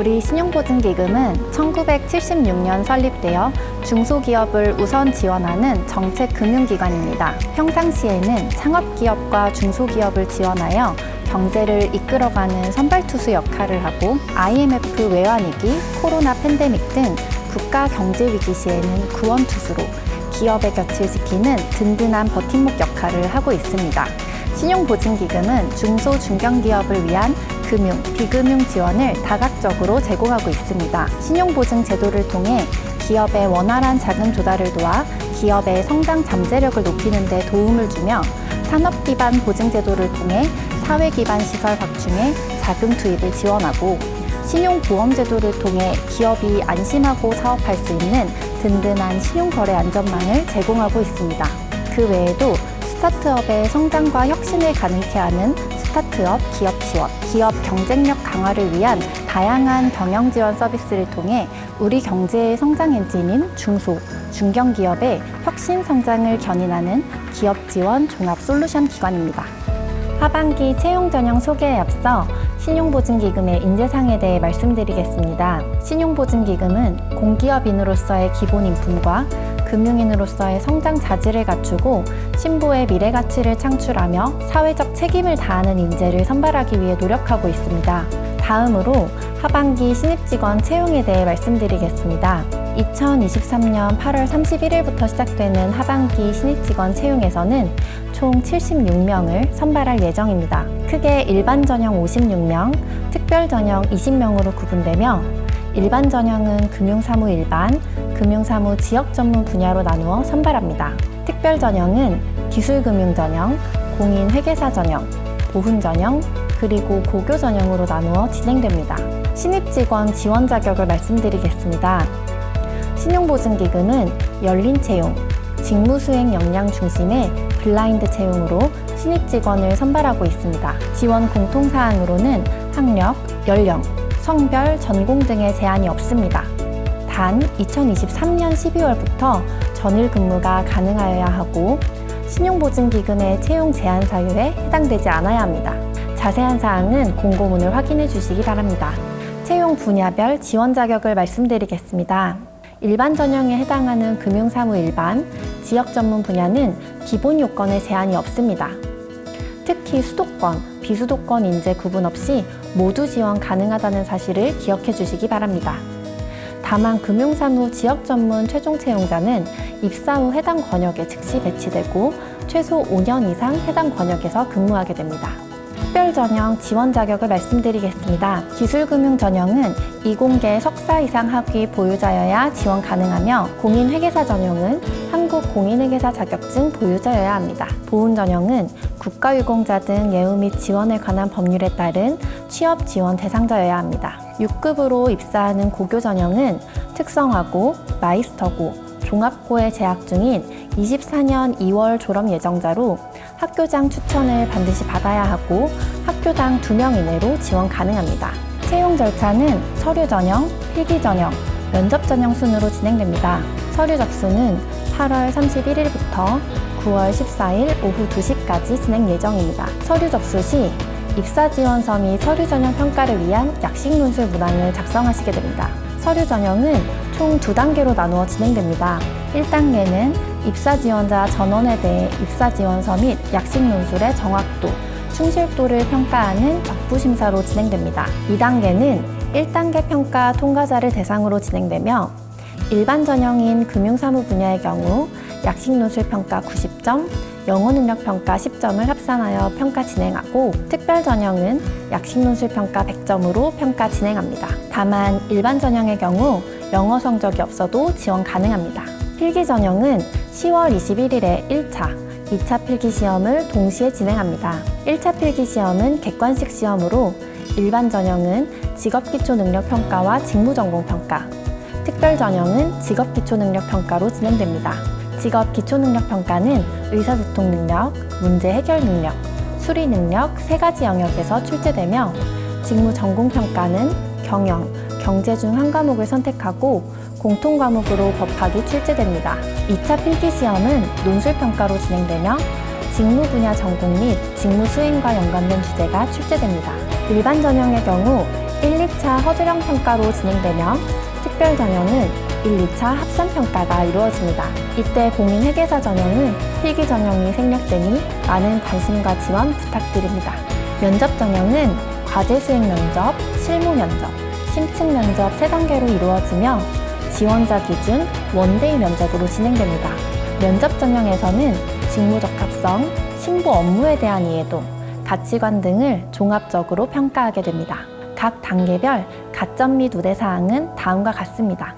우리 신용보증기금은 1976년 설립되어 중소기업을 우선 지원하는 정책금융기관입니다. 평상시에는 창업기업과 중소기업을 지원하여 경제를 이끌어가는 선발투수 역할을 하고 IMF 외환위기, 코로나 팬데믹 등 국가 경제위기 시에는 구원투수로 기업의 곁을 지키는 든든한 버팀목 역할을 하고 있습니다. 신용보증기금은 중소, 중견기업을 위한 금융, 비금융 지원을 다각적으로 제공하고 있습니다. 신용보증 제도를 통해 기업의 원활한 자금 조달을 도와 기업의 성장 잠재력을 높이는 데 도움을 주며 산업 기반 보증 제도를 통해 사회 기반 시설 확충에 자금 투입을 지원하고 신용보험 제도를 통해 기업이 안심하고 사업할 수 있는 든든한 신용거래 안전망을 제공하고 있습니다. 그 외에도 스타트업의 성장과 혁신을 가능케 하는 스타트업 기업 지원, 기업 경쟁력 강화를 위한 다양한 경영 지원 서비스를 통해 우리 경제의 성장 엔진인 중소, 중견기업의 혁신 성장을 견인하는 기업 지원 종합 솔루션 기관입니다. 하반기 채용 전형 소개에 앞서 신용보증기금의 인재상에 대해 말씀드리겠습니다. 신용보증기금은 공기업인으로서의 기본 인품과 금융인으로서의 성장 자질을 갖추고 신보의 미래 가치를 창출하며 사회적 책임을 다하는 인재를 선발하기 위해 노력하고 있습니다. 다음으로 하반기 신입직원 채용에 대해 말씀드리겠습니다. 2023년 8월 31일부터 시작되는 하반기 신입직원 채용에서는 총 76명을 선발할 예정입니다. 크게 일반 전형 56명, 특별 전형 20명으로 구분되며 일반 전형은 금융사무 일반, 금융사무 지역 전문 분야로 나누어 선발합니다. 특별 전형은 기술금융 전형, 공인회계사 전형, 보훈 전형, 그리고 고교 전형으로 나누어 진행됩니다. 신입직원 지원 자격을 말씀드리겠습니다. 신용보증기금은 열린 채용, 직무수행 역량 중심의 블라인드 채용으로 신입직원을 선발하고 있습니다. 지원 공통사항으로는 학력, 연령, 성별, 전공 등의 제한이 없습니다. 단 2023년 12월부터 전일 근무가 가능하여야 하고 신용보증기금의 채용 제한 사유에 해당되지 않아야 합니다. 자세한 사항은 공고문을 확인해 주시기 바랍니다. 채용 분야별 지원 자격을 말씀드리겠습니다. 일반 전형에 해당하는 금융사무 일반, 지역 전문 분야는 기본 요건에 제한이 없습니다. 특히 수도권, 비수도권 인재 구분 없이 모두 지원 가능하다는 사실을 기억해 주시기 바랍니다. 다만 금융사무 지역 전문 최종 채용자는 입사 후 해당 권역에 즉시 배치되고 최소 5년 이상 해당 권역에서 근무하게 됩니다. 특별 전형 지원 자격을 말씀드리겠습니다. 기술금융 전형은 이공계 석사 이상 학위 보유자여야 지원 가능하며 공인회계사 전형은 한국공인회계사 자격증 보유자여야 합니다. 보훈 전형은 국가유공자 등 예우 및 지원에 관한 법률에 따른 취업 지원 대상자여야 합니다. 6급으로 입사하는 고교 전형은 특성화고, 마이스터고, 종합고에 재학 중인 24년 2월 졸업 예정자로 학교장 추천을 반드시 받아야 하고 학교당 2명 이내로 지원 가능합니다. 채용 절차는 서류 전형, 필기 전형, 면접 전형 순으로 진행됩니다. 서류 접수는 8월 31일부터 9월 14일 오후 2시까지 진행 예정입니다. 서류 접수 시 입사 지원서 및 서류 전형 평가를 위한 약식 논술 문항을 작성하시게 됩니다. 서류 전형은 총 2단계로 나누어 진행됩니다. 1단계는 입사 지원자 전원에 대해 입사 지원서 및 약식 논술의 정확도, 충실도를 평가하는 적부심사로 진행됩니다. 2단계는 1단계 평가 통과자를 대상으로 진행되며 일반 전형인 금융사무 분야의 경우 약식 논술 평가 90점, 영어 능력 평가 10점을 합산하여 평가 진행하고 특별 전형은 약식 논술 평가 100점으로 평가 진행합니다. 다만 일반 전형의 경우 영어 성적이 없어도 지원 가능합니다. 필기 전형은 10월 21일에 1차, 2차 필기 시험을 동시에 진행합니다. 1차 필기 시험은 객관식 시험으로 일반 전형은 직업기초능력평가와 직무전공평가, 특별 전형은 직업기초능력평가로 진행됩니다. 직업기초능력평가는 의사소통 능력, 문제 해결 능력, 수리 능력 3가지 영역에서 출제되며 직무전공평가는 경영, 경제 중 한 과목을 선택하고 공통 과목으로 법학이 출제됩니다. 2차 필기시험은 논술평가로 진행되며 직무 분야 전공 및 직무 수행과 연관된 주제가 출제됩니다. 일반 전형의 경우 1, 2차 허술형 평가로 진행되며 특별 전형은 1, 2차 합산 평가가 이루어집니다. 이때 공인회계사 전형은 필기 전형이 생략되니 많은 관심과 지원 부탁드립니다. 면접 전형은 과제 수행 면접, 실무 면접, 심층 면접 3단계로 이루어지며 지원자 기준 원데이 면접으로 진행됩니다. 면접 전형에서는 직무 적합성, 신부 업무에 대한 이해도, 가치관 등을 종합적으로 평가하게 됩니다. 각 단계별 가점 및 우대사항은 다음과 같습니다.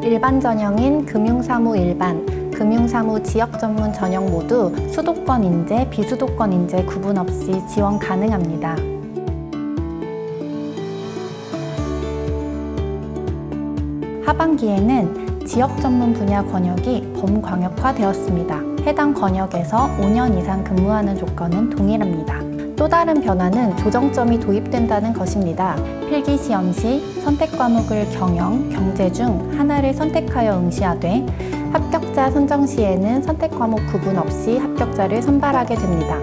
일반 전형인 금융사무 일반, 금융사무 지역 전문 전형 모두 수도권 인재, 비수도권 인재 구분 없이 지원 가능합니다. 하반기에는 지역 전문 분야 권역이 범광역화되었습니다. 해당 권역에서 5년 이상 근무하는 조건은 동일합니다. 또 다른 변화는 조정점이 도입된다는 것입니다. 필기시험 시 선택 과목을 경영, 경제 중 하나를 선택하여 응시하되 합격자 선정 시에는 선택 과목 구분 없이 합격자를 선발하게 됩니다.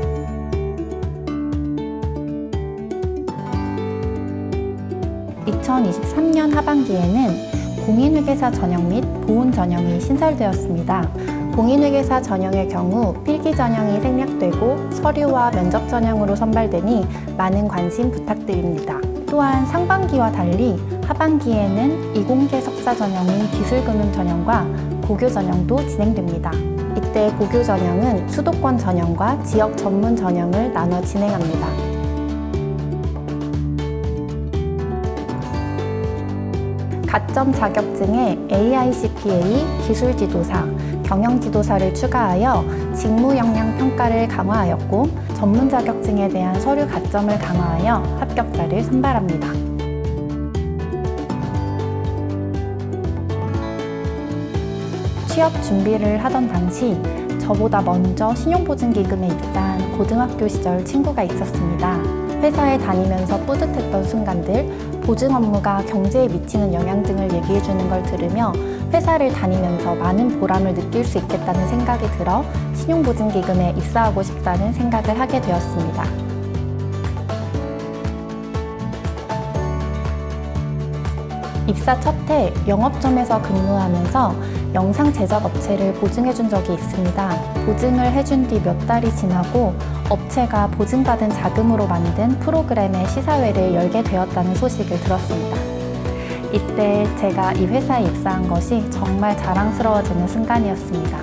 (2023년) 하반기에는 공인회계사 전형 및 보훈 전형이 신설되었습니다. 공인회계사 전형의 경우 필기 전형이 생략되고 서류와 면접 전형으로 선발되니 많은 관심 부탁드립니다. 또한 상반기와 달리 하반기에는 이공계 석사 전형인 기술금융 전형과 고교 전형도 진행됩니다. 이때 고교 전형은 수도권 전형과 지역 전문 전형을 나눠 진행합니다. 가점 자격증에 AICPA, 기술지도사, 경영지도사를 추가하여 직무 역량 평가를 강화하였고 전문 자격증에 대한 서류 가점을 강화하여 합격자를 선발합니다. 취업 준비를 하던 당시 저보다 먼저 신용보증기금에 입사한 고등학교 시절 친구가 있었습니다. 회사에 다니면서 뿌듯했던 순간들, 보증 업무가 경제에 미치는 영향 등을 얘기해주는 걸 들으며 회사를 다니면서 많은 보람을 느낄 수 있겠다는 생각이 들어 신용보증기금에 입사하고 싶다는 생각을 하게 되었습니다. 입사 첫 해 영업점에서 근무하면서 영상 제작 업체를 보증해준 적이 있습니다. 보증을 해준 뒤 몇 달이 지나고 업체가 보증받은 자금으로 만든 프로그램의 시사회를 열게 되었다는 소식을 들었습니다. 이때 제가 이 회사에 입사한 것이 정말 자랑스러워지는 순간이었습니다.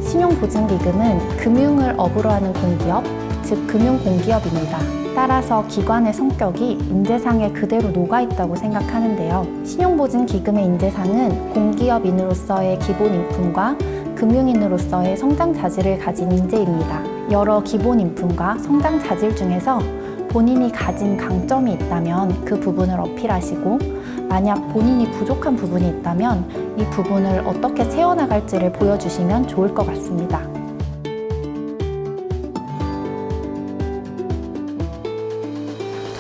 신용보증기금은 금융을 업으로 하는 공기업, 즉 금융공기업입니다. 따라서 기관의 성격이 인재상에 그대로 녹아있다고 생각하는데요. 신용보증기금의 인재상은 공기업인으로서의 기본 인품과 금융인으로서의 성장 자질을 가진 인재입니다. 여러 기본 인품과 성장 자질 중에서 본인이 가진 강점이 있다면 그 부분을 어필하시고 만약 본인이 부족한 부분이 있다면 이 부분을 어떻게 채워나갈지를 보여주시면 좋을 것 같습니다.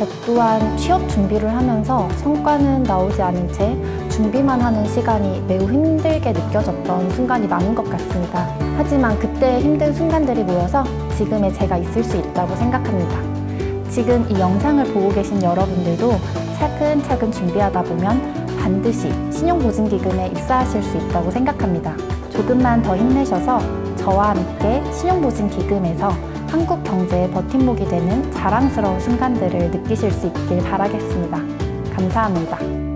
저 또한 취업 준비를 하면서 성과는 나오지 않은 채 준비만 하는 시간이 매우 힘들게 느껴졌던 순간이 많은 것 같습니다. 하지만 그때 힘든 순간들이 모여서 지금의 제가 있을 수 있다고 생각합니다. 지금 이 영상을 보고 계신 여러분들도 차근차근 준비하다 보면 반드시 신용보증기금에 입사하실 수 있다고 생각합니다. 조금만 더 힘내셔서 저와 함께 신용보증기금에서 한국 경제의 버팀목이 되는 자랑스러운 순간들을 느끼실 수 있길 바라겠습니다. 감사합니다.